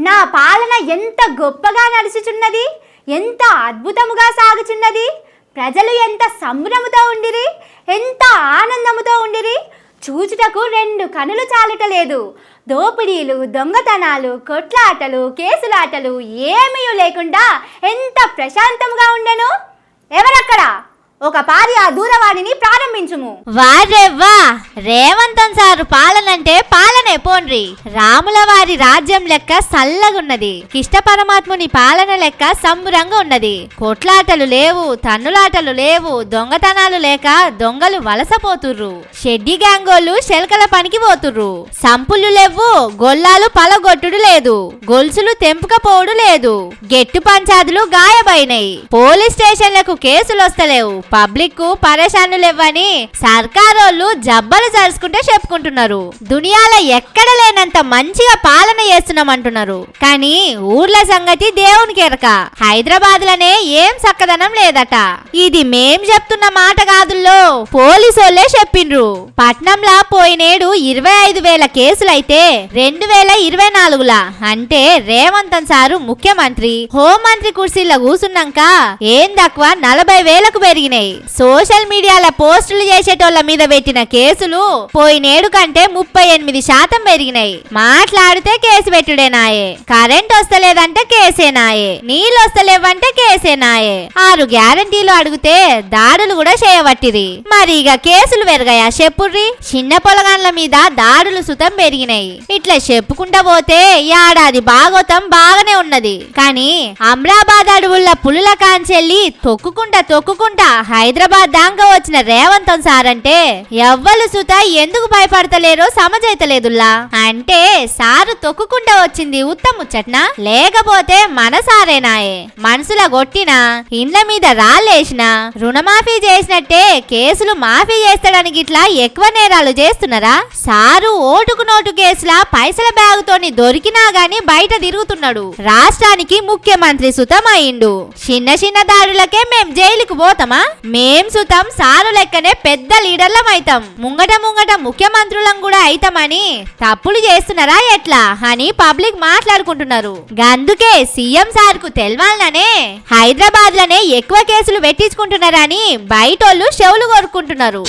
నా పాలన ఎంత గొప్పగా నడుచుచున్నది, ఎంత అద్భుతముగా సాగుచున్నది. ప్రజలు ఎంత సంబరముతో ఉండిరి, ఎంత ఆనందముతో ఉండిరి. చూచుటకు రెండు కనులు చాలటలేదు. దోపిడీలు, దొంగతనాలు, కొట్లాటలు, కేసులాటలు ఏమీ లేకుండా ఎంత ప్రశాంతంగా ఉండెను. ఎవరక్కడ? ఒక పారి ఆ దూరవాణిని ప్రారంభించుము. వారెవ్వా, రేవంతన్ సారు పాలనంటే పాలనే పోన్రి. రాముల వారి రాజ్యం లెక్క సల్లగున్నది. కిష్ట పరమాత్ముని పాలన లెక్క సంబురంగా ఉన్నది. కొట్లాటలు లేవు, తన్నులాటలు లేవు, దొంగతనాలు లేక దొంగలు వలసపోతుర్రు. షెడ్డి గ్యాంగోళ్ళు శెల్కల పనికి పోతుర్రు. సంపులు లేవు, గొల్లాలు పలగొట్టుడు లేదు, గొలుసులు తెంపుకపోవడు లేదు, గెట్టు పంచాదులు గాయబైనాయి, పోలీస్ స్టేషన్లకు కేసులు వస్తలేవు, పబ్లిక్ కు పరేషాన్లు లేవని సర్కారోళ్ళు జబ్బలు జరుచుకుంటే చెప్పుకుంటున్నారు. దునియాలో ఎక్కడ లేనంత మంచిగా పాలన చేస్తున్నామంటున్నారు. కానీ ఊర్ల సంగతి దేవునికి ఎరక. హైదరాబాద్ లనే ఏం చక్కదనం లేదట. ఇది మేం చెప్తున్న మాట కాదుల్లో, పోలీసోళ్లే చెప్పిండ్రు. పట్నంలా పోయినేడు 25,000 కేసులైతే 2024లా అంటే రేవంతన్ సారు ముఖ్యమంత్రి, హోంమంత్రి కుర్చీలో కూసున్నాక ఏం తక్కువ 40,000కు పెరిగినాయి. సోషల్ మీడియాలో పోస్టులు చేసేటోళ్ల మీద పెట్టిన కేసులు పోయినేడు కంటే 38% పెరిగినాయి. మాట్లాడితే కేసు పెట్టుడేనాయే, కరెంట్ వస్తలేదంటే కేసేనాయే, నీళ్ళు వస్తలేవంటే కేసేనాయే, 6 గ్యారంటీలు అడిగితే దాడులు కూడా చేయబట్టిరి. మరి ఇక కేసులు పెరిగాయా చెప్పుర్రి? చిన్న పొలగాన్ల మీద దాడులు సుతం పెరిగినాయి. ఇట్లా చెప్పుకుంటా పోతే ఏడాది భాగోతం బాగానే ఉన్నది. కానీ అమ్రాబాద్ అడవుల పులుల కాంచెల్లి తొక్కుకుంటా హైదరాబాద్ దాకా వచ్చిన రేవంతన్ సార్ అంటే ఎవ్వరు సుత ఎందుకు భయపడతలేరో సమజైతలేదుల్లా. అంటే సారు తొక్కుకుంటా వచ్చింది ఉత్తముచ్చట్నా, లేకపోతే మన సారేనాయే? మనసుల కొట్టినా, ఇండ్ల మీద రాళ్ళేసినా, రుణమాఫీ చేసినట్టే కేసులు మాఫీ చేస్తాడానికి ఇట్లా ఎక్కువ నేరాలు చేస్తున్నారా? సారు ఓటుకు నోటు కేసులా పైసల బ్యాగుతోని దొరికినా గాని బయట తిరుగుతున్నాడు. రాష్ట్రానికి ముఖ్యమంత్రి సుతం అయిండు. చిన్న దాడులకే మేం జైలుకు పోతామా? మేం సుతం సారు లెక్కనే పెద్ద లీడర్లం అయితాం, ముంగట ముఖ్యమంత్రులం కూడా అయితామని తప్పులు చేస్తున్నారా ఎట్లా అని పబ్లిక్ మాట్లాడుకుంటున్నారు. అందుకే సీఎం సార్ కు తెలవాలనే హైదరాబాద్ లనే ఎక్కువ కేసులు పెట్టించుకుంటున్నారని బయటోళ్ళు చెవులు కొరుకుంటున్నారు.